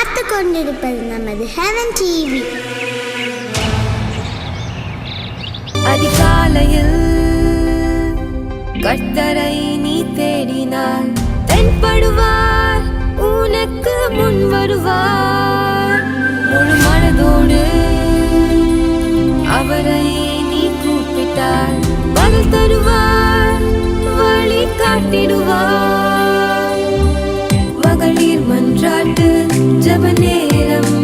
பார்த்து கொண்டிருப்பது நமது ஹெவன் டிவி. அதிகாலையில் கர்த்தரை நீ தேடினால் தென்படுவார், உனக்கு முன் வருவார். முழு மனதோடு அவரை நீ கூப்பிட்டால் பதில் தருவார், வழி காட்டிடுவார். மகளிர் மன்றாட்டு ஜெப நேரம்,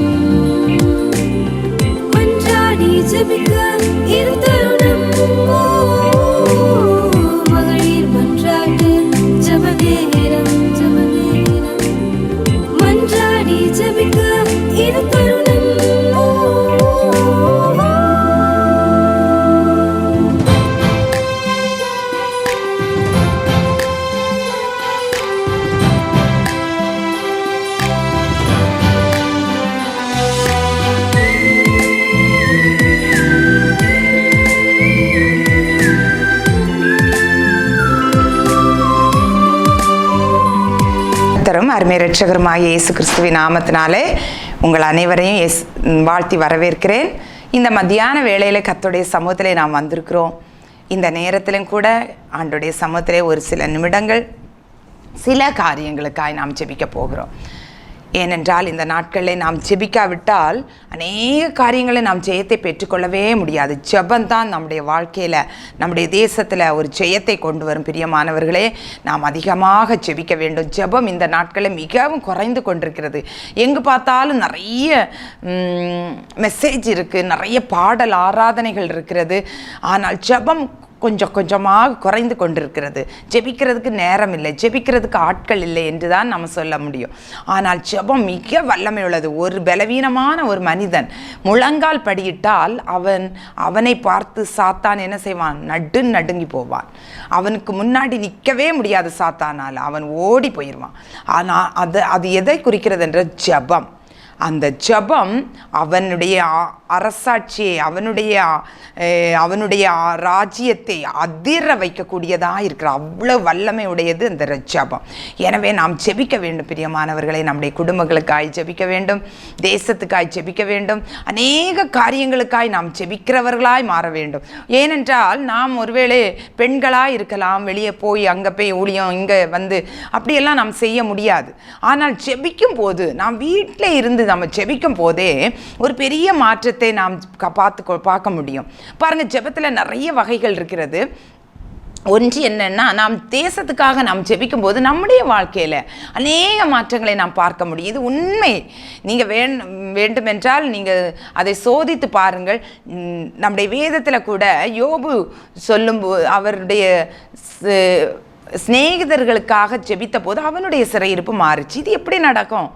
மன்றாடி ஜெபிக்க இது தருணம். மகளிர் மன்றாட்டு ஜெப நேரம், மன்றாடி ஜெபிக்க இது தருணம். அருமை இரட்சகருமாகிய இயேசு கிறிஸ்துவின் நாமத்தினாலே உங்கள் அனைவரையும் வாழ்த்தி வரவேற்கிறேன். இந்த மத்தியான வேளையில் கர்த்தருடைய சமூகத்திலே நாம் வந்திருக்கிறோம். இந்த நேரத்திலும் கூட ஆண்டவருடைய சமூகத்திலே ஒரு சில நிமிடங்கள் சில காரியங்களுக்காய் நாம் ஜெபிக்க போகிறோம். ஏனென்றால் இந்த நாட்களில் நாம் ஜெபிக்காவிட்டால் அநேக காரியங்களை நாம் ஜெயத்தை பெற்றுக்கொள்ளவே முடியாது. ஜெபந்தான் நம்முடைய வாழ்க்கையில், நம்முடைய தேசத்தில் ஒரு ஜெயத்தை கொண்டு வரும். பிரியமானவர்களே, நாம் அதிகமாக ஜெபிக்க வேண்டும். ஜெபம் இந்த நாட்களில் மிகவும் குறைந்து கொண்டிருக்கிறது. எங்கு பார்த்தாலும் நிறைய மெசேஜ் இருக்குது, நிறைய பாடல் ஆராதனைகள் இருக்கிறது. ஆனால் ஜெபம் கொஞ்சம் கொஞ்சமாக குறைந்து கொண்டிருக்கிறது. ஜெபிக்கிறதுக்கு நேரம் இல்லை, ஜெபிக்கிறதுக்கு ஆட்கள் இல்லை என்று தான் நம்ம சொல்ல முடியும். ஆனால் ஜெபம் மிக வல்லமை உள்ளது. ஒரு பலவீனமான ஒரு மனிதன் முழங்கால் படியிட்டால் அவனை பார்த்து சாத்தான் என்ன செய்வான்? நடுங்கி போவான். அவனுக்கு முன்னாடி நிற்கவே முடியாது சாத்தானால், அவன் ஓடி போயிடுவான். ஆனால் அது எதை குறிக்கிறது என்ற ஜெபம். அந்த ஜெபம் அவனுடைய அரசாட்சியை, அவனுடைய ராஜ்யத்தை அதிர வைக்கக்கூடியதாக இருக்கிற அவ்வளோ வல்லமை உடையது அந்த ஜெபம். எனவே நாம் ஜெபிக்க வேண்டும். பிரியமானவர்களை, நம்முடைய குடும்பங்களுக்காய் ஜெபிக்க வேண்டும், தேசத்துக்காய் ஜெபிக்க வேண்டும், அநேக காரியங்களுக்காய் நாம் ஜெபிக்கிறவர்களாய் மாற வேண்டும். ஏனென்றால் நாம் ஒருவேளை பெண்களாய் இருக்கலாம், வெளியே போய் அங்கே போய் ஊழியம் இங்கே வந்து அப்படியெல்லாம் நாம் செய்ய முடியாது. ஆனால் ஜெபிக்கும் போது, நாம் வீட்டில் இருந்து நம்ம ஜெபிக்கும் போதே ஒரு பெரிய மாற்றத்தை நாம் பார்க்க முடியும். பாருங்க, ஜெபத்தில் நிறைய வகைகள் இருக்கிறது. ஒன்று என்னன்னா, நாம் தேசத்துக்காக நாம் ஜெபிக்கும் போது நம்முடைய வாழ்க்கையில் அநேக மாற்றங்களை நாம் பார்க்க முடியும். இது உண்மை. நீங்கள் வேண்டுமென்றால் நீங்கள் அதை சோதித்து பாருங்கள். நம்முடைய வேதத்தில் கூட யோபு சொல்லும்போது அவருடைய சிநேகிதர்களுக்காக ஜெபித்த போது அவனுடைய சிறையிருப்பு மாறுச்சு. இது எப்படி நடக்கும்?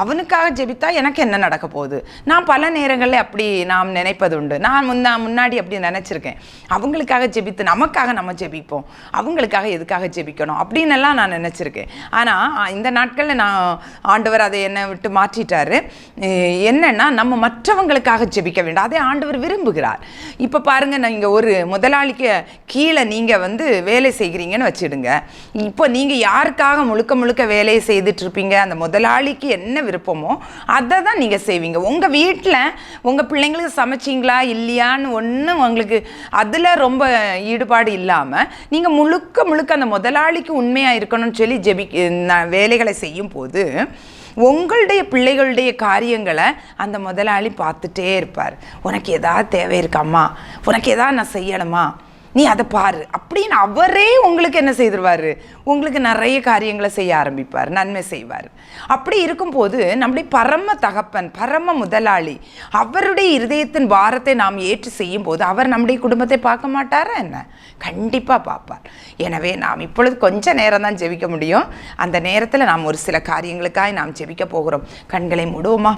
அவனுக்காக ஜெபித்தா எனக்கு என்ன நடக்க போகுது? நான் பல நேரங்களில் அப்படி நாம் நினைப்பது உண்டு. நான் முன்னாடி அப்படி நினச்சிருக்கேன். அவங்களுக்காக ஜெபித்து நமக்காக நம்ம ஜெபிப்போம், அவங்களுக்காக எதுக்காக ஜெபிக்கணும் அப்படின்னு எல்லாம் நான் நினச்சிருக்கேன். ஆனால் இந்த நாட்களில் நான் ஆண்டவர் அதை என்னை விட்டு மாற்றிட்டாரு. என்னென்னா, நம்ம மற்றவங்களுக்காக ஜெபிக்க வேண்டும். அதை ஆண்டவர் விரும்புகிறார். இப்போ பாருங்கள், நீங்கள் ஒரு முதலாளிக்கு கீழே நீங்கள் வேலை செய்கிறீங்கன்னு வச்சுடுங்க. இப்போ நீங்கள் யாருக்காக முழுக்க வேலையை செய்துட்ருப்பீங்க? அந்த முதலாளிக்கு என்ன விருப்பமோ அதை தான் நீங்கள் செய்வீங்க. உங்கள் வீட்டில் உங்கள் பிள்ளைங்களுக்கு சமைச்சிங்களா இல்லையான்னு ஒன்றும் உங்களுக்கு அதில் ரொம்ப ஈடுபாடு இல்லாமல் நீங்கள் முழுக்க அந்த முதலாளிக்கு உண்மையாக இருக்கணும்னு சொல்லி வேலைகளை செய்யும் போது உங்களுடைய பிள்ளைகளுடைய காரியங்களை அந்த முதலாளி பார்த்துட்டே இருப்பார். உனக்கு எதாவது தேவை இருக்காம்மா, உனக்கு எதாவது நான் செய்யணுமா, நீ அதை பாரு அப்படின்னு அவரே உங்களுக்கு என்ன செய்திருவார்? உங்களுக்கு நிறைய காரியங்களை செய்ய ஆரம்பிப்பார், நன்மை செய்வார். அப்படி இருக்கும்போது நம்முடைய பரம தகப்பன், பரம முதலாளி, அவருடைய இருதயத்தின் பாரத்தை நாம் ஏற்று செய்யும் போது அவர் நம்முடைய குடும்பத்தை பார்க்க மாட்டாரா என்ன? கண்டிப்பாக பார்ப்பார். எனவே நாம் இப்பொழுது கொஞ்ச நேரம் தான் ஜெபிக்க முடியும். அந்த நேரத்தில் நாம் ஒரு சில காரியங்களுக்காக நாம் ஜெபிக்க போகிறோம். கண்களை மூடுவோமா?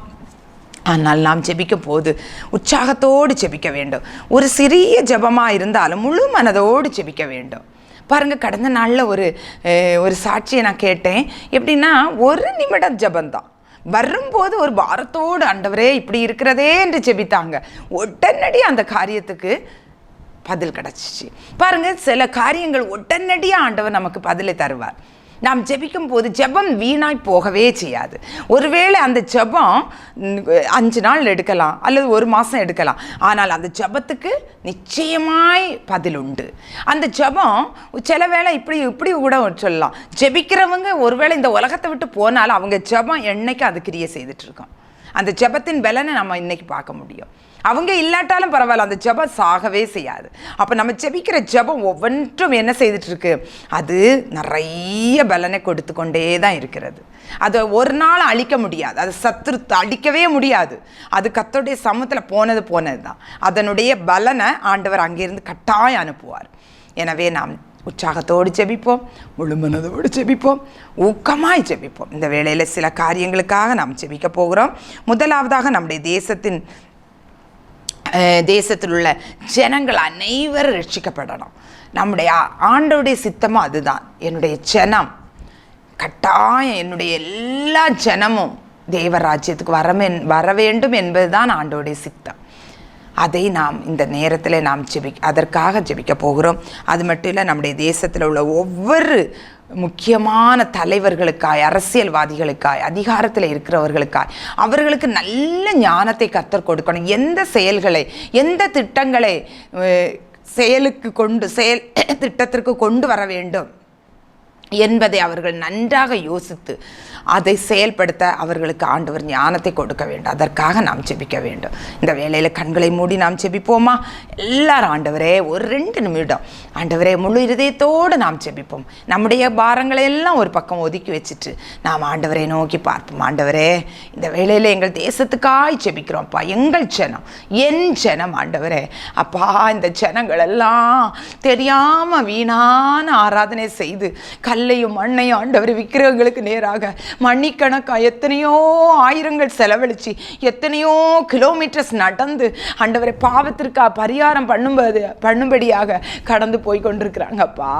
ஆனால் நாம் ஜெபிக்கும் போது உற்சாகத்தோடு ஜெபிக்க வேண்டும். ஒரு சிறிய ஜெபமாக இருந்தாலும் முழு மனதோடு ஜெபிக்க வேண்டும். பாருங்கள், கடந்த நாளில் ஒரு சாட்சியை நான் கேட்டேன். எப்படின்னா, ஒரு நிமிடம் ஜெபந்தான். வரும்போது ஒரு பாரத்தோடு, ஆண்டவரே இப்படி இருக்கிறதே என்று ஜெபித்தாங்க. உடனடி அந்த காரியத்துக்கு பதில் கிடச்சிச்சு. பாருங்கள், சில காரியங்கள் உடனடியாக ஆண்டவர் நமக்கு பதிலை தருவார். நாம் ஜெபிக்கும் போது ஜெபம் வீணாய் போகவே செய்யாது. ஒருவேளை அந்த ஜெபம் 5 நாள் எடுக்கலாம் அல்லது 1 மாதம் எடுக்கலாம், ஆனால் அந்த ஜெபத்துக்கு நிச்சயமாய் பதில் உண்டு. அந்த ஜெபம் சில வேளை இப்படி கூட சொல்லலாம், ஜெபிக்கிறவங்க ஒருவேளை இந்த உலகத்தை விட்டு போனாலும் அவங்க ஜெபம் என்னைக்கு அது கிரியை செய்துட்டு இருக்கோம். அந்த ஜெபத்தின் பலனை நம்ம இன்னைக்கு பார்க்க முடியும். அவங்க இல்லாட்டாலும் பரவாயில்ல, அந்த ஜெபம் சாகவே செய்யாது. அப்போ நம்ம ஜெபிக்கிற ஜெபம் ஒவ்வொன்றும் என்ன செய்துட்டு இருக்கு, அது நிறைய பலனை கொடுத்து கொண்டே தான் இருக்கிறது. அதை ஒரு நாள் அழிக்க முடியாது, அது சத்துரு அழிக்கவே முடியாது. அது கர்த்தருடைய சமூகத்தில் போனது தான். அதனுடைய பலனை ஆண்டவர் அங்கிருந்து கட்டாயம் அனுப்புவார். எனவே நாம் உற்சாகத்தோடு ஜெபிப்போம், முழுமனதோடு ஜெபிப்போம், ஊக்கமாய் ஜெபிப்போம். இந்த வேளையில் சில காரியங்களுக்காக நாம் ஜெபிக்க போகிறோம். முதலாவதாக நம்முடைய தேசத்தில் உள்ள ஜனங்கள் அனைவரும் ரட்சிக்கப்படணும். நம்முடைய ஆண்டவருடைய சித்தமும் அதுதான். என்னுடைய ஜனம் கட்டாயம், என்னுடைய எல்லா ஜனமும் தேவராஜ்யத்துக்கு வர வேண்டும் என்பதுதான் ஆண்டவருடைய சித்தம். அதை நாம் இந்த நேரத்தில் நாம் அதற்காக ஜெபிக்க போகிறோம். அது மட்டும் இல்லை, நம்முடைய தேசத்தில் உள்ள ஒவ்வொரு முக்கியமான தலைவர்களுக்காய், அரசியல்வாதிகளுக்காய், அதிகாரத்தில் இருக்கிறவர்களுக்காய், அவர்களுக்கு நல்ல ஞானத்தை கர்த்தர் கொடுக்கணும். எந்த செயல்களை, எந்த திட்டங்களை திட்டத்திற்கு கொண்டு வர வேண்டும் என்பதை அவர்கள் நன்றாக யோசித்து அதை செயல்படுத்த அவர்களுக்கு ஆண்டவர் ஞானத்தை கொடுக்க வேண்டும். அதற்காக நாம் ஜெபிக்க வேண்டும். இந்த வேளையில் கண்களை மூடி நாம் ஜெபிப்போமா? எல்லாரும் ஆண்டவரே ஒரு 2 நிமிடம் ஆண்டவரே முழு இருதயத்தோடு நாம் ஜெபிப்போம். நம்முடைய பாரங்களை எல்லாம் ஒரு பக்கம் ஒதுக்கி வச்சுட்டு நாம் ஆண்டவரை நோக்கி பார்ப்போம். ஆண்டவரே, இந்த வேளையில் எங்கள் தேசத்துக்காய் ஜெபிக்கிறோம்ப்பா. எங்கள் ஜனம், என் ஜனம் ஆண்டவரே. அப்பா, இந்த ஜனங்கள் எல்லாம் தெரியாமல் வீணான ஆராதனை செய்து கல்லையும் மண்ணையும் ஆண்டவர் விக்கிரகங்களுக்கு நேராக மணிக்கணக்கா எத்தனையோ ஆயிரங்கள் செலவழிச்சு எத்தனையோ கிலோமீட்டர்ஸ் நடந்து ஆண்டவரை பாவத்திற்கா பரிகாரம் பண்ணும்படியாக கடந்து போய் கொண்டிருக்கிறாங்கப்பா.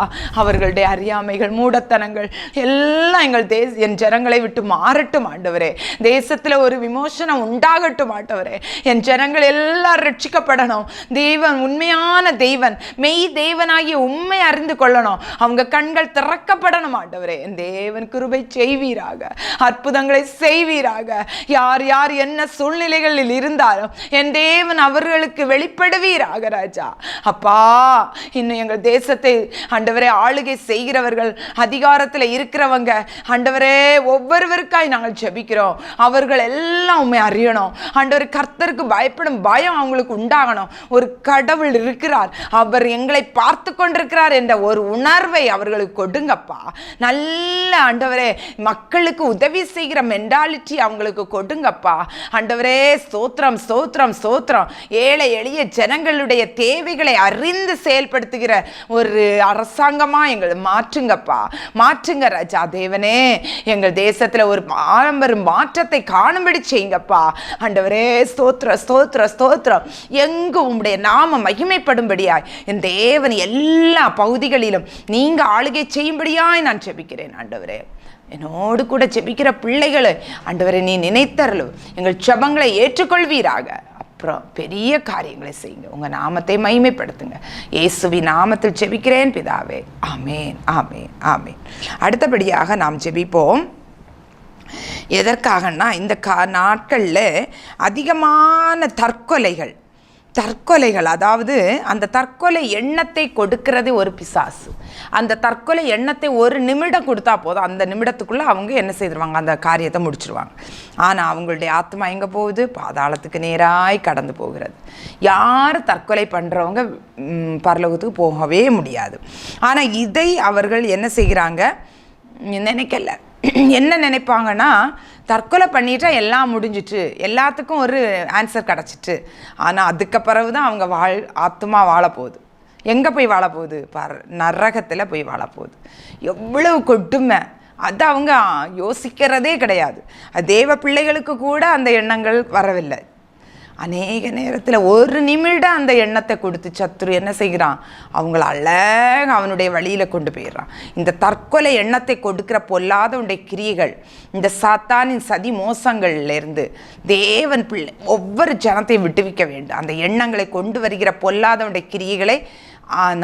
அவர்களுடைய அறியாமைகள், மூடத்தனங்கள் எல்லாம் என் ஜனங்களை விட்டு மாறட்டும் ஆண்டவரே. தேசத்தில் ஒரு விமோசனம் உண்டாகட்டும் ஆண்டவரே. என் ஜனங்கள் எல்லாரும் ரட்சிக்கப்படணும். தேவன் உண்மையான தேவன், மெய் தேவனாகிய உண்மை அறிந்து கொள்ளணும். அவங்க கண்கள் திறக்கப்படணும் ஆண்டவரே. என் தேவன் கிருபை செய்வீராக, அற்புதங்களை செய்வீராக. யார் யார் என்ன சூழ்நிலைகளில் இருந்தாலும் என் தேவன் அவர்களுக்கு வெளிப்படுவீராக ராஜா. அப்பா, இன்னும் எங்கள் தேசத்தை ஆண்டவரே ஆளுகை செய்கிறவர்கள், அதிகாரத்தில் இருக்கிறவங்க ஆண்டவரே, ஒவ்வொருவருக்காய் நாங்கள் ஜெபிக்கிறோம். அவர்கள் எல்லாம் உண்மை அறியணும் ஆண்டவரே. கர்த்தருக்கு பயப்படும் பயம் அவங்களுக்கு உண்டாகணும். ஒரு கடவுள் இருக்கிறார், அவர் எங்களை பார்த்து கொண்டிருக்கிறார் என்ற ஒரு உணர்வை அவர்களுக்கு கொடுங்கப்பா. நல்ல ஆண்டவரே, மக்களுக்கு உதவி செய்கிற மென்டாலிட்டி அவங்களுக்கு கொடுங்கப்பா ஆண்டவரே. ஸ்தோத்திரம் ஸ்தோத்திரம் ஸ்தோத்திரம். ஏழை எளிய ஜனங்களுடைய தேவைகளை அறிந்து செயல்படுத்துகிற ஒரு அரசாங்கமா எங்களை மாற்றுங்கப்பா, மாற்றுங்க ராஜா. தேவனே, எங்கள் தேசத்துல ஒரு பாரம்பரிய மாற்றத்தை காணும்படி செய்யுங்கப்பா ஆண்டவரே. ஸ்தோத்திர ஸ்தோத்திர ஸ்தோத்திரம். எங்கு உம்முடைய நாம மகிமைப்படும்படியாய் என் தேவன் எல்லா பகுதிகளிலும் நீங்க ஆளுகை செய்யும்படியாய் நான் ஜெபிக்கிறேன் ஆண்டவரே. என்னோடு கூட ஜெபிக்கிற பிள்ளைகளை ஆண்டவரை நீ நினைத்தருளும். எங்கள் ஜெபங்களை ஏற்றுக்கொள்வீராக. அப்புறம் பெரிய காரியங்களை செய்யுங்க. உங்கள் நாமத்தை மகிமைப்படுத்துங்க. இயேசுவின் நாமத்தில் ஜெபிக்கிறேன் பிதாவே. ஆமேன் ஆமேன் ஆமேன். அடுத்தபடியாக நாம் ஜெபிப்போம். எதற்காகனா, இந்த நாட்களில் அதிகமான தற்கொலைகள், அதாவது அந்த தற்கொலை எண்ணத்தை கொடுக்கிறது ஒரு பிசாசு. அந்த தற்கொலை எண்ணத்தை 1 நிமிடம் கொடுத்தா போதும், அந்த நிமிடத்துக்குள்ளே அவங்க என்ன செய்திருவாங்க, அந்த காரியத்தை முடிச்சிருவாங்க. ஆனால் அவங்களுடைய ஆத்மா எங்கே போகுது? பாதாளத்துக்கு நேராய் கடந்து போகிறது. யார் தற்கொலை பண்ணுறவங்க பரலோகத்துக்கு போகவே முடியாது. ஆனால் இதை அவர்கள் என்ன செய்கிறாங்க, நினைக்கல. என்ன நினைப்பாங்கன்னா, தற்கொலை பண்ணிட்டா எல்லாம் முடிஞ்சிட்டு, எல்லாத்துக்கும் ஒரு ஆன்சர் கிடச்சிட்டு. ஆனால் அதுக்கு பிறகு தான் அவங்க ஆத்மா வாழப்போகுது. எங்கே போய் வாழப்போகுது? நரகத்தில் போய் வாழப்போகுது. எவ்வளவு கொடுமை! அது அவங்க யோசிக்கிறதே கிடையாது. தேவ பிள்ளைகளுக்கு கூட அந்த எண்ணங்கள் வரவில்லை. அநேக நேரத்தில் 1 நிமிடம் அந்த எண்ணத்தை கொடுத்து சத்துரு என்ன செய்கிறான், அவங்கள அழகாக அவனுடைய வழியில் கொண்டு போயிடுறான். இந்த தற்கொலை எண்ணத்தை கொடுக்கிற பொல்லாதவனுடைய கிரியைகள், இந்த சாத்தானின் சதி மோசங்கள்லேருந்து தேவன் பிள்ளை ஒவ்வொரு ஜனத்தையும் விட்டுவிக்க வேண்டும். அந்த எண்ணங்களை கொண்டு வருகிற பொல்லாதவனுடைய கிரியைகளை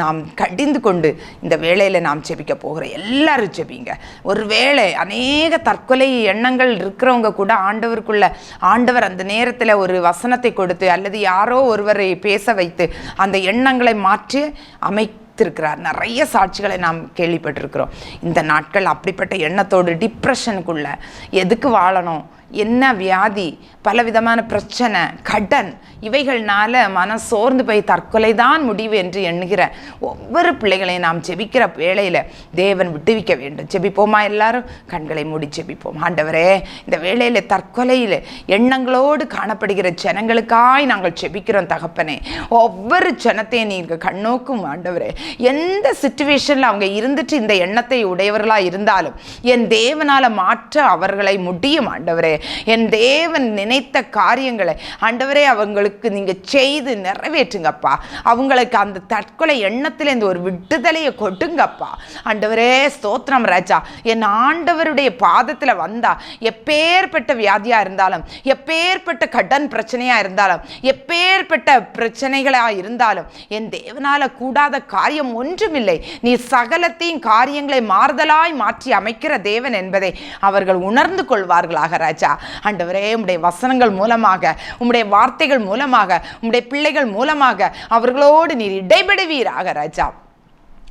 நாம் கடிந்து கொண்டு இந்த வேளையில் நாம் ஜெபிக்க போகிறோம். எல்லாரும் ஜெபிங்க. ஒரு வேளை அநேக தற்கொலை எண்ணங்கள் இருக்கிறவங்க கூட ஆண்டவர் அந்த நேரத்தில் ஒரு வசனத்தை கொடுத்து அல்லது யாரோ ஒருவரை பேச வைத்து அந்த எண்ணங்களை மாற்றி இருக்கிறார். நிறைய சாட்சிகளை நாம் கேள்விப்பட்டிருக்கிறோம். இந்த நாட்கள் அப்படிப்பட்ட எண்ணத்தோடு டிப்ரெஷனுக்குள்ள எதுக்கு வாழணும், என்ன வியாதி, பலவிதமான பிரச்சனை, கடன், இவைகள்னால மனம் சோர்ந்து போய் தற்கொலை தான் முடிவு என்று எண்ணுகிற ஒவ்வொரு பிள்ளைகளையும் நாம் ஜெபிக்கிற வேளையில் தேவன் விட்டுவிக்க வேண்டும். ஜெபிப்போமா? எல்லாரும் கண்களை மூடி ஜெபிப்போம். ஆண்டவரே, இந்த வேளையில் தற்கொலையில் எண்ணங்களோடு காணப்படுகிற ஜனங்களுக்காய் நாங்கள் ஜெபிக்கிறோம் தகப்பனே. ஒவ்வொரு ஜனத்தையும் நீங்கள் கண்ணோக்கும் ஆண்டவரே. எந்த சிச்சுவேஷனில் அவங்க இருந்துட்டு இந்த எண்ணத்தை உடையவர்களாக இருந்தாலும் என் தேவனால் மாற்ற அவர்களை முடியும் ஆண்டவரே. என் தேவன் நினைத்த காரியங்களை ஆண்டவரே அவங்களுக்கு நீங்க செய்து நிறைவேற்றுங்கப்பா. அவங்களுக்கு அந்த தற்கொலை எண்ணத்திலேருந்து ஒரு விடுதலையை கொடுங்கப்பா ஆண்டவரே. ஸ்தோத்திரம் ராஜா. என் ஆண்டவருடைய பாதத்தில் வந்தா எப்பேற்பட்ட வியாதியா இருந்தாலும், எப்பேற்பட்ட கடன் பிரச்சனையா இருந்தாலும், எப்பேற்பட்ட பிரச்சனைகளா இருந்தாலும் என் தேவனால கூடாத காரியம் ஒன்றுமில்லை. நீ சகலத்தையும் காரியங்களை மாறுதலாய் மாற்றி அமைக்கிற தேவன் என்பதை அவர்கள் உணர்ந்து கொள்வார்களாக ராஜா. ஆண்டவரே, உம்முடைய வசனங்கள் மூலமாக, உம்முடைய வார்த்தைகள் மூலமாக, உம்முடைய பிள்ளைகள் மூலமாக அவர்களோடு நீர் இடைபடுவீராக ராஜா.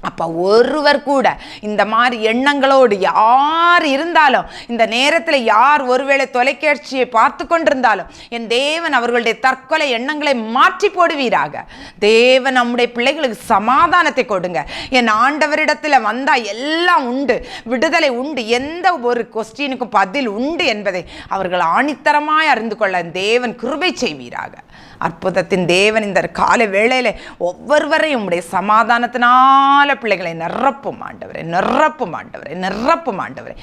அப்போ ஒருவர் கூட இந்த மாதிரி எண்ணங்களோடு யார் இருந்தாலும், இந்த நேரத்தில் யார் ஒருவேளை தொலைக்காட்சியை பார்த்து கொண்டிருந்தாலும் என் தேவன் அவர்களுடைய தற்கொலை எண்ணங்களை மாற்றி போடுவீராக. தேவன் நம்முடைய பிள்ளைகளுக்கு சமாதானத்தை கொடுங்க. என் ஆண்டவரிடத்தில் வந்தால் எல்லாம் உண்டு, விடுதலை உண்டு, எந்த ஒரு கொஸ்டினுக்கும் பதில் உண்டு என்பதை அவர்கள் ஆணித்தரமாய் அறிந்து கொள்ள தேவன் கிருபை செய்வீராக. அற்புதத்தின் தேவன் இந்த கால வேளையில் ஒவ்வொருவரையும் உம்முடைய சமாதானத்தினால பிள்ளைகளை நிரப்பும் ஆண்டவரே, நிரப்பும் ஆண்டவரே, நிரப்பும் ஆண்டவரே.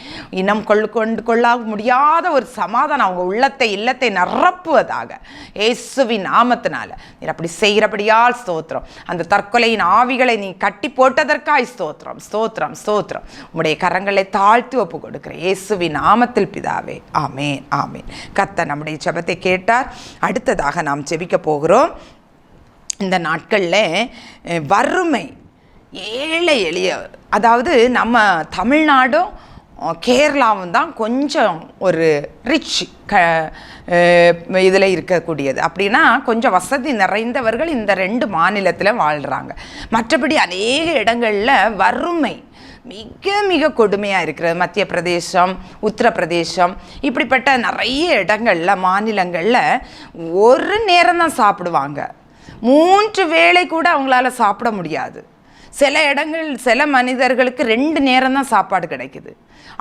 இனம் கொண்டு கொள்ள முடியாத ஒரு சமாதானம் அவங்க உள்ளத்தை இல்லத்தை நிரப்புவதாக இயேசுவின் நாமத்தினால நீர் அப்படி செய்கிறபடியால் ஸ்தோத்திரம். அந்த தற்கொலையின் ஆவிகளை நீ கட்டி போட்டதற்காய் ஸ்தோத்திரம், ஸ்தோத்திரம், ஸ்தோத்திரம். உம்முடைய கரங்களை தாழ்த்தி ஒப்பு கொடுக்கிறேன் இயேசுவின் நாமத்தில் பிதாவே. ஆமேன், ஆமேன். கர்த்தர் நம்முடைய ஜெபத்தை கேட்டார். அடுத்ததாக நாம் ஜெபிக்க போகிறோம். இந்த நாட்களில் வறுமை, ஏழை எளிய, அதாவது நம்ம தமிழ்நாடும் கேரளாவும் தான் கொஞ்சம் ஒரு ரிச் இதில் இருக்கக்கூடியது. அப்படின்னா கொஞ்சம் வசதி நிறைந்தவர்கள் இந்த 2 மாநிலத்தில் வாழ்கிறாங்க. மற்றபடி அநேக இடங்களில் வறுமை மிக மிக கொடுமையாக இருக்கிறது. மத்திய பிரதேசம், உத்தரப்பிரதேசம், இப்படிப்பட்ட நிறைய இடங்களில், மாநிலங்களில் ஒரு நேரம் தான் சாப்பிடுவாங்க. 3 வேளை கூட அவங்களால சாப்பிட முடியாது. சில இடங்கள், சில மனிதர்களுக்கு 2 நேரம் தான் சாப்பாடு கிடைக்குது.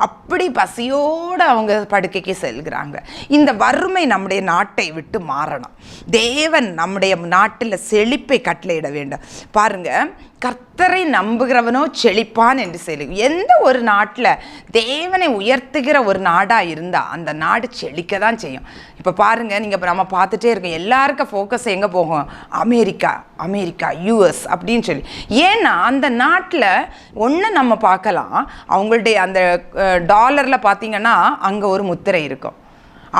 அப்படி பசியோடு அவங்க படுக்கைக்கு செல்கிறாங்க. இந்த வறுமை நம்முடைய நாட்டை விட்டு மாறணும். தேவன் நம்முடைய நாட்டில் செழிப்பை கட்டளையிட வேண்டும். பாருங்க, கர்த்தரை நம்புகிறவனோ செழிப்பான் என்று சொல்லி, எந்த ஒரு நாட்டில் தேவனை உயர்த்துகிற ஒரு நாடாக இருந்தால் அந்த நாடு செழிக்க தான் செய்யும். இப்போ பாருங்கள், நீங்கள் இப்போ நம்ம பார்த்துட்டே இருக்கோம், எல்லாருக்கும் ஃபோக்கஸ் எங்கே போகும்? அமெரிக்கா, அமெரிக்கா, யூஎஸ் அப்படின்னு சொல்லி. ஏன்னா அந்த நாட்டில் ஒன்று நம்ம பார்க்கலாம், அவங்களுடைய அந்த டாலரில் பார்த்தீங்கன்னா அங்கே ஒரு முத்திரை இருக்கும்.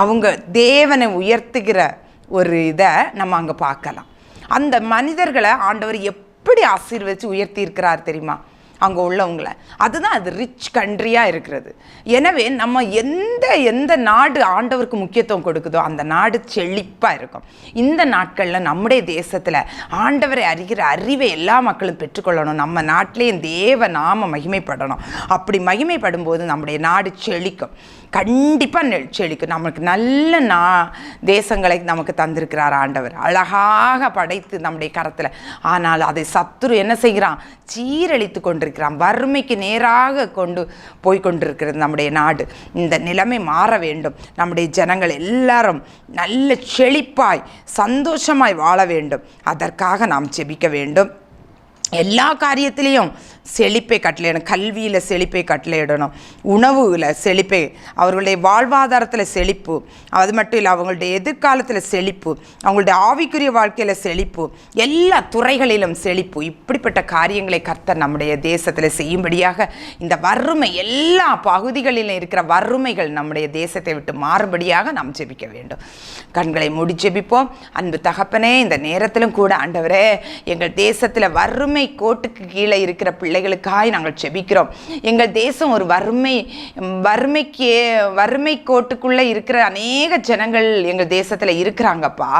அவங்க தேவனை உயர்த்துகிற ஒரு இதை நம்ம அங்கே பார்க்கலாம். அந்த மனிதர்களை ஆண்டவர் எப்படி ஆசீர்வதித்து உயர்த்தி இருக்கிறார் தெரியுமா அங்கே உள்ளவங்களை? அதுதான் அது ரிச் கண்ட்ரியாக இருக்கிறது. எனவே நம்ம எந்த நாடு ஆண்டவருக்கு முக்கியத்துவம் கொடுக்குதோ அந்த நாடு செழிப்பாக இருக்கும். இந்த நாட்களில் நம்முடைய தேசத்தில் ஆண்டவரை அறிகிற அறிவை எல்லா மக்களும் பெற்றுக்கொள்ளணும். நம்ம நாட்டிலேயே தேவ நாம மகிமைப்படணும். அப்படி மகிமைப்படும் போது நம்முடைய நாடு செழிக்கும், கண்டிப்பாக செழிக்கும். நமக்கு நல்ல தேசங்களை நமக்கு தந்திருக்கிறார் ஆண்டவர், அழகாக படைத்து நம்முடைய கரத்தில். ஆனால் அதை சத்துரு என்ன செய்கிறான்? சீரழித்து கொண்டிருக்கிறான். வறுமைக்கு நேராக கொண்டு போய் கொண்டிருக்கிறது நம்முடைய நாடு. இந்த நிலைமை மாற வேண்டும். நம்முடைய ஜனங்கள் எல்லாரும் நல்ல செழிப்பாய் சந்தோஷமாய் வாழ வேண்டும். அதற்காக நாம் ஜெபிக்க வேண்டும். எல்லா காரியத்திலையும் செழிப்பை கட்டளையிடணும். கல்வியில் செழிப்பை கட்டளையிடணும், உணவுல செழிப்பை, அவர்களுடைய வாழ்வாதாரத்தில் செழிப்பு, அது மட்டும் இல்லை அவங்களுடைய எதிர்காலத்தில் செழிப்பு, அவங்களுடைய ஆவிக்குரிய வாழ்க்கையில் செழிப்பு, எல்லா துறைகளிலும் செழிப்பு. இப்படிப்பட்ட காரியங்களை கர்த்தர் நம்முடைய தேசத்தில் செய்யும்படியாக, இந்த வறுமை எல்லா பகுதிகளிலும் இருக்கிற வறுமைகள் நம்முடைய தேசத்தை விட்டு மாறும்படியாக நாம் ஜெபிக்க வேண்டும். கண்களை மூடி ஜெபிப்போம். அன்பு தகப்பனே, இந்த நேரத்திலும் கூட ஆண்டவரே, எங்கள் தேசத்தில் வறுமை கோட்டுக்கு கீழே இருக்கிற பிள்ளைகளுக்காய் நாங்கள் ஜெபிக்கிறோம். எங்கள் தேசம் ஒரு வறுமை கோட்டுக்குள்ளே இருக்கிற அநேக ஜனங்கள் எங்கள் தேசத்தில் இருக்கிறாங்கப்பா.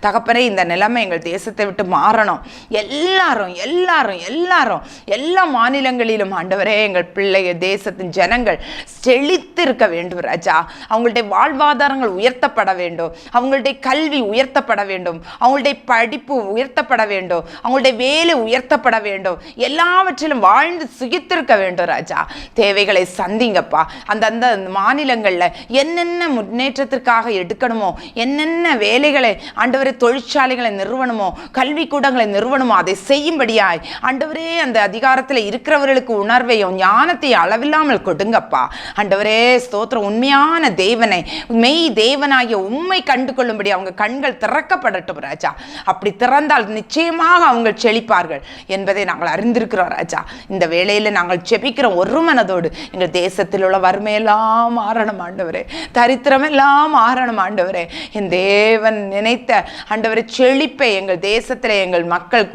தகப்பனே, இந்த நிலைமை எங்கள் தேசத்தை விட்டு மாறணும். எல்லாரும் எல்லாரும் எல்லாரும் எல்லா மாநிலங்களிலும் ஆண்டவரே, எங்கள் பிள்ளைகள் தேசத்தின் ஜனங்கள் செழித்திருக்க வேண்டும் ராஜா. அவங்களுடைய வாழ்வாதாரங்கள் உயர்த்தப்பட வேண்டும், அவங்களுடைய கல்வி உயர்த்தப்பட வேண்டும், அவங்களுடைய படிப்பு உயர்த்தப்பட வேண்டும், அவங்களுடைய வேலை உயர்த்தப்பட வேண்டும், எல்லாவற்றிலும் வாழ்ந்து சுகித்திருக்க வேண்டும் ராஜா. தேவைகளை சந்திங்கப்பா. அந்தந்த மாநிலங்களில் என்னென்ன முன்னேற்றத்திற்காக எடுக்கணுமோ, என்னென்ன வேலைகளை ஆண்டவரே, தொழிற்சாலைகளை நிறுவனமோ, கல்விக்கூடங்களை நிறுவனமோ, அதை செய்யும்படியாய் ஆண்டவரே, அந்த அதிகாரத்தில் இருக்கிறவர்களுக்கு உணர்வையும் ஞானத்தையும் அளவில்லாமல் கொடுங்கப்பா. ஆண்டவரே ஸ்தோத்திரம். உண்மையான தேவனை, மெய் தேவனாகிய உம்மை கண்டு கொள்ளும்படி அவங்க கண்கள் திறக்கப்படட்டும் ராஜா. அப்படி திறந்தால் நிச்சயமாக அவங்க செழிப்பார்கள் என்பதை நாங்கள் அறிந்திருக்கிறோம் ராஜா. இந்த வேளையில் நாங்கள் ஜெபிக்கிறோம் ஒரு மனதோடு. எங்கள் தேசத்தில் உள்ள வறுமையெல்லாம் மாறணும் ஆண்டவரே, தரித்திரமெல்லாம் மாறணும் ஆண்டவரே. என் தேவன் நினைத்த ஆண்டவரே செழிப்பை எங்கள் தேசத்தில் எங்கள் மக்கள்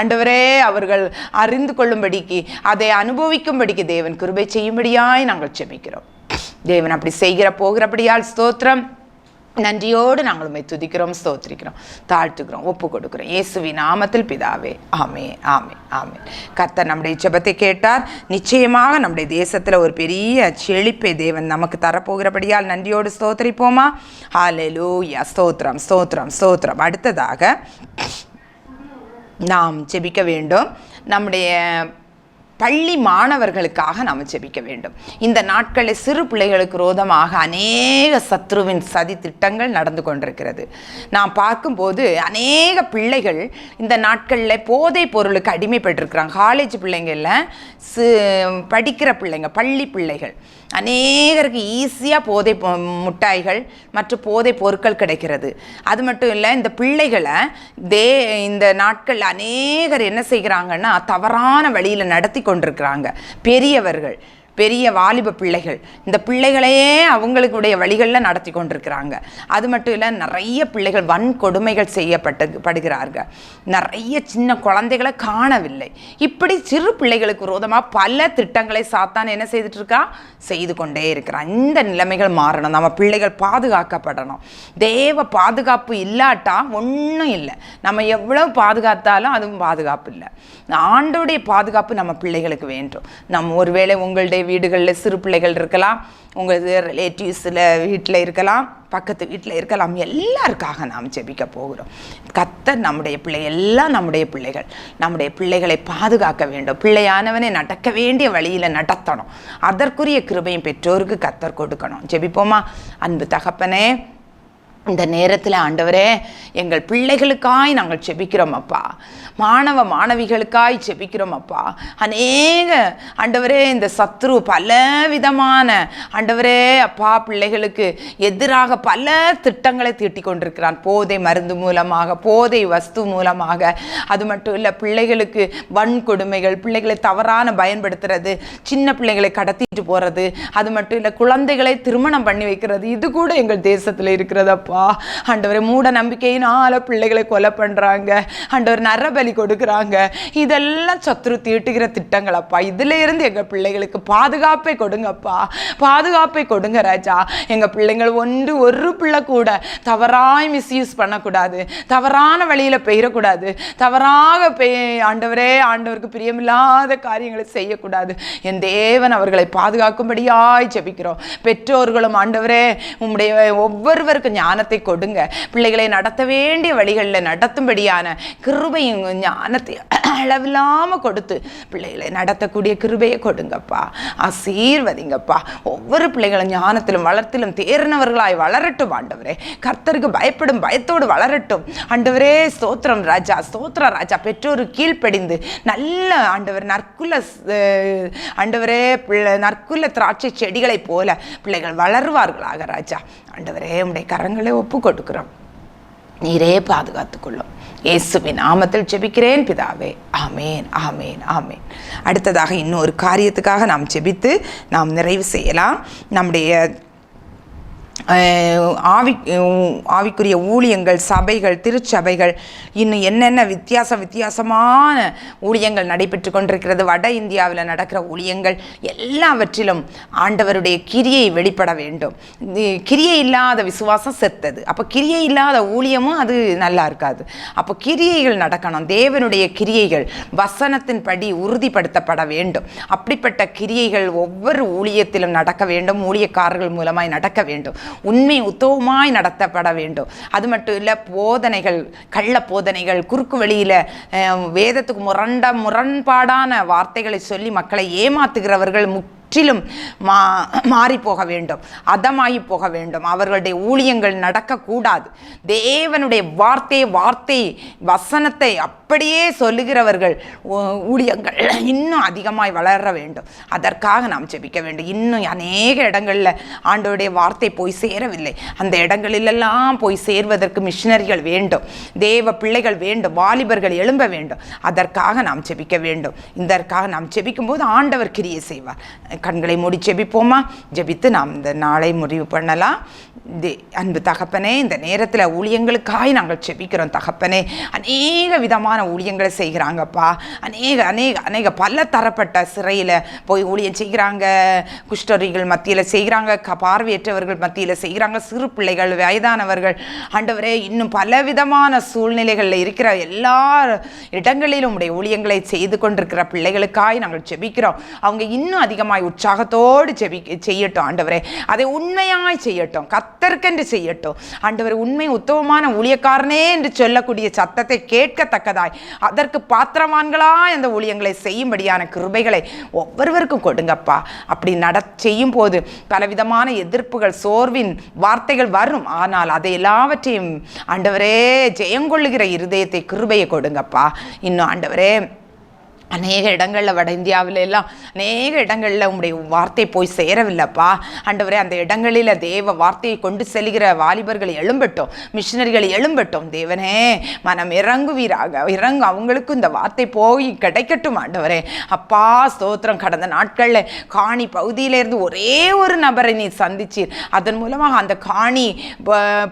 ஆண்டவரே அவர்கள் அறிந்து கொள்ளும்படிக்கு, அதை அனுபவிக்கும்படிக்கு தேவன் கிருபை செய்யும்படியாய் நாங்கள் ஜெபிக்கிறோம். தேவன் அப்படி செய்கிற போகிறபடியால் ஸ்தோத்திரம். நன்றியோடு நாங்கள் உம்மை துதிக்கிறோம், ஸ்தோத்திரிக்கிறோம், தாழ்த்துக்கிறோம், ஒப்பு கொடுக்கிறோம். இயேசுவின் நாமத்தில் பிதாவே, ஆமென், ஆமென், ஆமென். கர்த்தர் நம்முடைய ஜெபத்தை கேட்டார். நிச்சயமாக நம்முடைய தேசத்தில் ஒரு பெரிய செழிப்பை தேவன் நமக்கு தரப்போகிறபடியால் நன்றியோடு ஸ்தோத்திரிப்போமா? ஹல்லேலூயா. ஸ்தோத்திரம், ஸ்தோத்திரம், ஸ்தோத்திரம். அடுத்ததாக நாம் ஜெபிக்க வேண்டும். நம்முடைய பள்ளி மாணவர்களுக்காக நாம் ஜெபிக்க வேண்டும். இந்த நாட்களில் சிறு பிள்ளைகளுக்கு விரோதமாக அநேக சத்ருவின் சதி திட்டங்கள் நடந்து கொண்டிருக்கிறது. நாம் பார்க்கும்போது அநேக பிள்ளைகள் இந்த நாட்களில் போதை பொருளுக்கு அடிமைப்பட்டிருக்கிறாங்க. காலேஜ் பிள்ளைங்களில் படிக்கிற பிள்ளைங்க, பள்ளி பிள்ளைகள், அநேகருக்கு ஈஸியாக போதை முட்டாய்கள் மற்றும் போதை பொருட்கள் கிடைக்கிறது. அது மட்டும் இல்லை, இந்த பிள்ளைகளை இந்த நாட்களில் அநேகர் என்ன செய்கிறாங்கன்னா தவறான வழியில் நடத்தி கொண்டிருக்கிறாங்க. பெரியவர்கள், பெரிய வாலிப பிள்ளைகள் இந்த பிள்ளைகளையே அவங்களுடைய வழிகளில் நடத்தி கொண்டிருக்கிறாங்க. அது மட்டும் இல்லை, நிறைய பிள்ளைகள் வன்கொடுமைகள் செய்யப்படுகிறார்கள். நிறைய சின்ன குழந்தைகளை காணவில்லை. இப்படி சிறு பிள்ளைகளுக்கு விரோதமாக பல திட்டங்களை சாத்தான் என்ன செய்துட்டு இருக்கா, செய்து கொண்டே இருக்கிறான். இந்த நிலைமைகள் மாறணும். நம்ம பிள்ளைகள் பாதுகாக்கப்படணும். தேவ பாதுகாப்பு இல்லாட்டா ஒன்றும் இல்லை. நம்ம எவ்வளவு பாதுகாத்தாலும் அதுவும் பாதுகாப்பு இல்லை. ஆண்டோடைய பாதுகாப்பு நம்ம பிள்ளைகளுக்கு வேண்டும். நம்ம ஒருவேளை உங்களுடைய வீடுகளில் சிறு பிள்ளைகள் இருக்கலாம், உங்கள் ரிலேட்டிவ்ஸில் வீட்டில் இருக்கலாம், பக்கத்து வீட்டில் இருக்கலாம். எல்லாருக்காக நாம் ஜெபிக்க போகிறோம். கர்த்தர் நம்முடைய எல்லாம் நம்முடைய பிள்ளைகளை பாதுகாக்க வேண்டும். பிள்ளையானவனை நடக்க வேண்டிய வழியில் நடத்தணும். அதற்குரிய கிருபையும் பெற்றோருக்கு கர்த்தர் கொடுக்கணும். ஜெபிப்போமா? அன்பு தகப்பனே, இந்த நேரத்தில் ஆண்டவரே, எங்கள் பிள்ளைகளுக்காய் நாங்கள் ஜெபிக்கிறோம் அப்பா. மாணவ மாணவிகளுக்காய் ஜெபிக்கிறோம் அப்பா. அநேக ஆண்டவரே, இந்த சத்ரு பல விதமான ஆண்டவரே அப்பா பிள்ளைகளுக்கு எதிராக பல திட்டங்களை தீட்டி கொண்டிருக்கிறான். போதை மருந்து மூலமாக, போதை வஸ்து மூலமாக. அது மட்டும் இல்லை, பிள்ளைகளுக்கு வன்கொடுமைகள், பிள்ளைகளை தவறான பயன்படுத்துறது, சின்ன பிள்ளைகளை கடத்திட்டு போகிறது. அது மட்டும் இல்லை, குழந்தைகளை திருமணம் பண்ணி வைக்கிறது. இது கூட எங்கள் தேசத்தில் இருக்கிறதப்பா. ஆண்டவரே, மூட நம்பிக்கையினால பிள்ளைகளை கொலை பண்றாங்க. ஆண்டவர் நரபலி கொடுக்குறாங்க. இதெல்லாம் சத்ரு தீட்டுகிற திட்டங்கள் அப்பா. இதுல இருந்து எங்க பிள்ளைகளுக்கு பாதுகாப்பை கொடுங்கப்பா, பாதுகாப்பை கொடுங்க ராஜா. எங்க பிள்ளைங்கள் ஒரு பிள்ளை கூட தவறாய் மிஸ்யூஸ் பண்ணக்கூடாது, தவறான வழியில பெயரக்கூடாது, தவறாக ஆண்டவரே, ஆண்டவருக்கு பிரியமில்லாத காரியங்களை செய்யக்கூடாது. என் தேவன் அவர்களை பாதுகாக்கும்படியாய் ஜெபிக்கிறோம். பெற்றோர்களும் ஆண்டவரே, உம்முடைய ஒவ்வொருவருக்கும் ஞானத்தை கொடுங்க. பிள்ளைகளை நடத்த வேண்டிய வழிகளில் நடத்தும்படியான கிருபையும் ஞானத்தை அளவில்லாமல் கொடுத்து பிள்ளைகளை நடத்தக்கூடிய கிருபையை கொடுங்கப்பா. ஆசீர்வதிங்கப்பா. ஒவ்வொரு பிள்ளைகளும் ஞானத்திலும் வளர்த்திலும் தேர்னவர்களாய் வளரட்டும் ஆண்டவரே. கர்த்தருக்கு பயப்படும் பயத்தோடு வளரட்டும் ஆண்டவரே. ஸ்தோத்திரம் ராஜா, ஸ்தோத்திரம் ராஜா. பெற்றோரு கீழ்ப்படிந்து நல்ல ஆண்டவர் நற்குல ஆண்டவரே நற்குல திராட்சை செடிகளைப் போல பிள்ளைகள் வளருவார்களாக ராஜா. ஆண்டவரே உம்முடைய கரங்களை ஒப்பு கொடுக்கிறோம். நீரே பாதுகாத்துக்கொள்ளும். இயேசுவின் நாமத்தில் ஜெபிக்கிறேன் பிதாவே. ஆமேன், ஆமேன், ஆமேன். அடுத்ததாக இன்னொரு காரியத்துக்காக நாம் ஜெபித்து நாம் நிறைவு செய்யலாம். நம்முடைய ஆவிக்குரிய ஊழியங்கள், சபைகள், திருச்சபைகள், இன்னும் என்னென்ன வித்தியாசமான ஊழியங்கள் நடைபெற்று கொண்டிருக்கிறது. வட இந்தியாவில் நடக்கிற ஊழியங்கள் எல்லாவற்றிலும் ஆண்டவருடைய கிரியை வெளிப்பட வேண்டும். கிரியை இல்லாத விசுவாசம் செத்தது. அப்போ கிரியை இல்லாத ஊழியமும் அது நல்லா இருக்காது. அப்போ கிரியைகள் நடக்கணும். தேவனுடைய கிரியைகள் வசனத்தின்படி உறுதிப்படுத்தப்பட வேண்டும். அப்படிப்பட்ட கிரியைகள் ஒவ்வொரு ஊழியத்திலும் நடக்க வேண்டும். ஊழியக்காரர்கள் மூலமாய் நடக்க வேண்டும். உண்மை உத்தவமாய் நடத்தப்பட வேண்டும். அது மட்டும் இல்லை, போதனைகள், கள்ள போதனைகள், குறுக்கு வழியில் வேதத்துக்கு முரண்பாடான வார்த்தைகளை சொல்லி மக்களை ஏமாத்துகிறவர்கள் முற்றிலும் மாறி போக வேண்டும், அதமாகி போக வேண்டும். அவர்களுடைய ஊழியங்கள் நடக்கக்கூடாது. தேவனுடைய வார்த்தை வசனத்தை அப்படியே சொல்லுகிறவர்கள் ஊழியங்கள் இன்னும் அதிகமாய் வளர வேண்டும். அதற்காக நாம் ஜெபிக்க வேண்டும். இன்னும் அநேக இடங்களில் ஆண்டவருடைய வார்த்தை போய் சேரவில்லை. அந்த இடங்களிலெல்லாம் போய் சேர்வதற்கு மிஷனரிகள் வேண்டும், தேவ பிள்ளைகள் வேண்டும், வாலிபர்கள் எழும்ப வேண்டும். அதற்காக நாம் ஜெபிக்க வேண்டும். இதற்காக நாம் ஜெபிக்கும் போது ஆண்டவர் கிரியை செய்வார். கண்களை மூடி ஜெபிப்போமா? ஜெபித்து நாம் இந்த நாளை முடிவு பண்ணலாம். அன்பு தகப்பனே, இந்த நேரத்தில் ஊழியங்களுக்காய் நாங்கள் ஜெபிக்கிறோம் தகப்பனே. அநேக விதமான ஊழியங்களை செய்கிறாங்கப்பா. அநேக பல தரப்பட்ட சிறையில் போய் ஊழியம் செய்கிறாங்க. குஷ்டரோகிகள் மத்தியில் செய்கிறாங்க, பார்வையற்றவர்கள் மத்தியில் செய்கிறாங்க, சிறு பிள்ளைகள், வயதானவர்கள், ஆண்டவரே இன்னும் பலவிதமான சூழ்நிலைகளில் இருக்கிற எல்லா இடங்களிலும் உடைய ஊழியங்களை செய்து கொண்டிருக்கிற பிள்ளைகளுக்காய் நாங்கள் ஜெபிக்கிறோம். அவங்க இன்னும் அதிகமாய் உற்சாகத்தோடு செய்யட்டும் ஆண்டவரே. அதை உண்மையாய் செய்யட்டும், கர்த்தருக்கென்று செய்யட்டும் ஆண்டவரே. உண்மை உத்தமமான ஊழியக்காரனே என்று சொல்லக்கூடிய சத்தத்தை கேட்கத்தக்கதாய் அதற்கு பாத்திரவான்களாய் அந்த ஊழியங்களை செய்யும்படியான கிருபைகளை ஒவ்வொருவருக்கும் கொடுங்கப்பா. அப்படி செய்யும் போது பலவிதமான எதிர்ப்புகள், சோர்வின் வார்த்தைகள் வரும். ஆனால் அதை எல்லாவற்றையும் ஆண்டவரே ஜெயங்கொள்ளுகிற இருதயத்தை, கிருபையை கொடுங்கப்பா. இன்னும் ஆண்டவரே அநேக இடங்களில் வட இந்தியாவில எல்லாம் அநேக இடங்களில் உங்களுடைய வார்த்தை போய் சேரவில்லைப்பா ஆண்டவரே. அந்த இடங்களில் தேவ வார்த்தையை கொண்டு செல்கிற வாலிபர்கள் எழும்பட்டும், மிஷினரிகள் எழும்பட்டும். தேவனே மனம் இறங்குவீராக, அவங்களுக்கும் இந்த வார்த்தை போய் கிடைக்கட்டும் ஆண்டவரே. அப்பா ஸ்தோத்திரம். கடந்த நாட்களில் காணி பகுதியிலேருந்து ஒரே ஒரு நபரை நீ சந்திச்சீர். அதன் மூலமாக அந்த காணி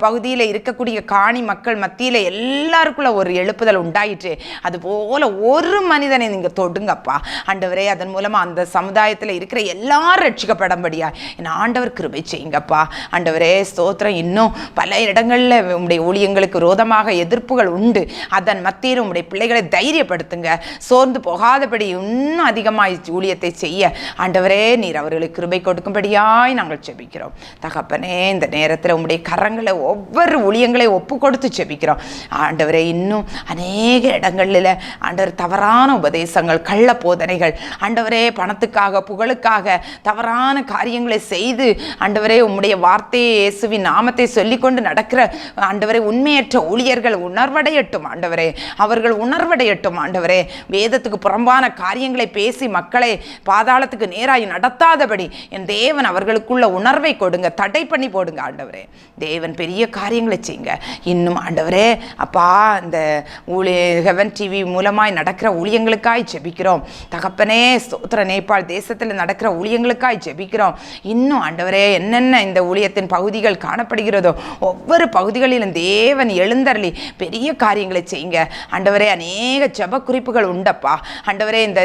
பகுதியில் இருக்கக்கூடிய காணி மக்கள் மத்தியில் எல்லாருக்குள்ள ஒரு எழுப்புதல் உண்டாயிற்று. அதுபோல ஒரு மனிதனை நீங்கள் தொடுங்கப்பா ஆண்டவரே. அதன் மூலமா அந்த சமுதாயத்தில் இருக்கிற எல்லாரும் ரட்சிக்கப்படம்படியா என் ஆண்டவர் கிருபை செய்யுங்கப்பா ஆண்டவரே. ஸ்தோத்திரம். இன்னும் பல இடங்களில் உங்களுடைய ஊழியங்களுக்கு விரோதமாக எதிர்ப்புகள் உண்டு. அதன் மத்தியில் உங்களுடைய பிள்ளைகளை தைரியப்படுத்துங்க, சோர்ந்து போகாதபடி இன்னும் அதிகமாக ஊழியத்தை செய்ய ஆண்டவரே நீர் அவர்களுக்கு கிருபை கொடுக்கும்படியாய் நாங்கள் ஜெபிக்கிறோம் தகப்பனே. இந்த நேரத்தில் உங்களுடைய கரங்களை ஒவ்வொரு ஊழியங்களை ஒப்பு கொடுத்து ஜெபிக்கிறோம் ஆண்டவரே. இன்னும் அநேக இடங்களில் ஆண்டவர் தவறான உபதேசங்கள், கள்ள போதனைகள் ஆண்டவரே, பணத்துக்காக புகழுக்காக தவறான காரியங்களை செய்து ஆண்டவரே உம்முடைய வார்த்தையை, இயேசுவின் நாமத்தை சொல்லிக்கொண்டு நடக்கிற ஆண்டவரே உண்மையற்ற ஊழியர்கள் உணர்வடையட்டும் ஆண்டவரே. அவர்கள் உணர்வடையட்டும் ஆண்டவரே. வேதத்துக்கு புறம்பான காரியங்களை பேசி மக்களை பாதாளத்துக்கு நேராய் நடத்தாதபடி என் தேவன் அவர்களுக்குள்ள உணர்வை கொடுங்க, தடை பண்ணி போடுங்க ஆண்டவரே. தேவன் பெரிய காரியங்களை செய்யுங்க. இன்னும் ஆண்டவரே அப்பா, இந்த ஹெவன் டிவி மூலமாய் நடக்கிற ஊழியங்களுக்காய் ஜெபிக்கிறோம் தகப்பனே. ஸ்தோத்திர. நேபாள் தேசத்தில் நடக்கிற ஊழியங்களுக்காய் ஜெபிக்கிறோம். இன்னும் ஆண்டவரே என்னென்ன இந்த ஊழியத்தின் பகுதிகள் காணப்படுகிறதோ ஒவ்வொரு பகுதிகளிலும் தேவன் எழுந்தருளி பெரிய காரியங்களை செய்யுங்க ஆண்டவரே. அநேக ஜெப குறிப்புகள் உண்டப்பா ஆண்டவரே. இந்த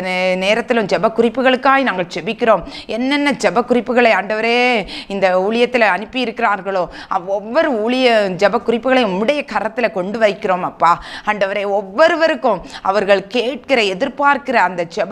நேரத்திலும் ஜெப குறிப்புகளுக்காய் நாங்கள் ஜெபிக்கிறோம். என்னென்ன ஜெப குறிப்புகளை ஆண்டவரே இந்த ஊழியத்தில் அனுப்பி இருக்கிறார்களோ ஒவ்வொரு ஊழிய ஜெப குறிப்புகளையும் உம்முடைய கரத்தில் கொண்டு வைக்கிறோம் அப்பா ஆண்டவரே. ஒவ்வொருவருக்கும் அவர்கள் கேட்கிற எதிர்பார்ப்பு எதிர்பார்க்கிற அந்த ஜெப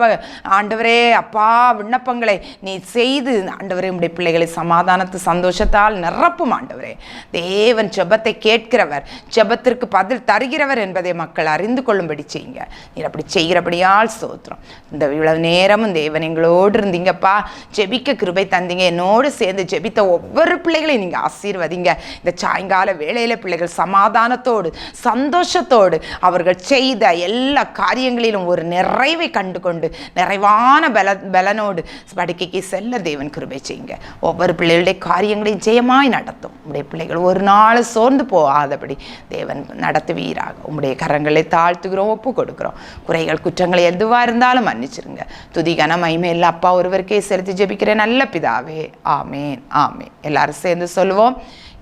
ஆண்டவரே அப்பா விண்ணப்பங்களை நீ செய்து ஆண்டவரே உம்முடைய பிள்ளைகளை சமாதானத்து சந்தோஷத்தால் நிரப்பும் ஆண்டவரே. தேவன் ஜெபத்தை கேட்கிறவர், ஜெபத்திற்கு பதில் தருகிறவர் என்பதை மக்கள் அறிந்து கொள்ளும்படி செய்யுங்க. நீர் அப்படி செய்கிறபடியால் ஸ்தோத்திரம். இந்த இவ்வளவு நேரமும் தேவன் எங்களோடு இருந்தீங்கப்பா, ஜெபிக்க கிருபை தந்தீங்க. என்னோடு சேர்ந்து ஜெபித்த ஒவ்வொரு பிள்ளைகளையும் நீங்கள் ஆசீர்வதிங்க. இந்த சாயங்கால வேளையில் பிள்ளைகள் சமாதானத்தோடு சந்தோஷத்தோடு அவர்கள் செய்த எல்லா காரியங்களிலும் ஒரு நிறைவை கண்டு கொண்டு நிறைவான பலனோடு படுக்கைக்கு செல்ல தேவன் கிருபை செய்யுங்க. ஒவ்வொரு பிள்ளைகளுடைய காரியங்களையும் ஜெயமாய் நடத்தும். உங்களுடைய பிள்ளைகள் ஒரு நாள் சோர்ந்து போகாதபடி தேவன் நடத்துவீராக. உங்களுடைய கரங்களை தாழ்த்துகிறோம், ஒப்பு கொடுக்குறோம். குறைகள் குற்றங்கள் எதுவாக இருந்தாலும் மன்னிச்சிருங்க. துதி கன மகிமை எல்லாம் அப்பா ஒருவருக்கே செலுத்தி ஜெபிக்கிறேன் நல்ல பிதாவே. ஆமேன் ஆமேன். எல்லாரும் சேர்ந்து சொல்லுவோம்.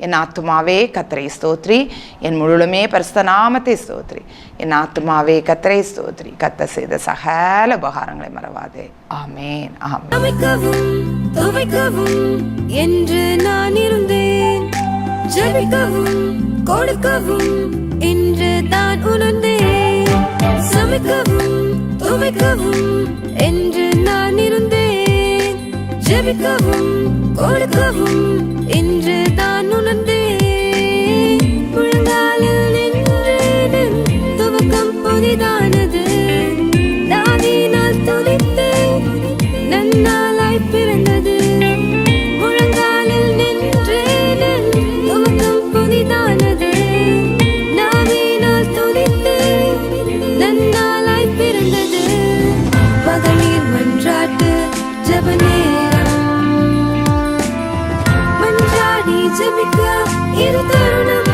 என் ஆத்துமாவே கர்த்தரை ஸ்தோத்ரி, என் முழுமே பரிசுத்த நாமத்தை ஸ்தோத்ரி. என் ஆத்துமாவே கர்த்தரை ஸ்தோத்ரி, கர்த்தர் செய்த சகல உபகாரங்களை மறவாதே. ஆமேன் ஆமேன். சமைக்கவும் துவைக்கவும் என்று நான் இருந்தேன், ஜெபிக்கவும் கொடுக்கவும் என்று தான் உணர்ந்தேன். சமைக்கவும் துவைக்கவும் என்று நான் இருந்தேன், ஜெபிக்கவும் கொடுக்கவும் என்று தான் உணர்ந்தேன். முழங்காலில் நின்றேன், துவக்கம் புதிதானது. தாவீதினால் துதித்தேன், நன்னாளாய் பிறந்தது. முழங்காலில் நின்றேன், துவக்கம் புதிதானது. தாவீதினால் துதித்தேன், நன்னாளாய் பிறந்தது. மகளிர் மன்றாட்டு ஜெப நேரம், மன்றாடி ஜெபிக்க இது தருணம்.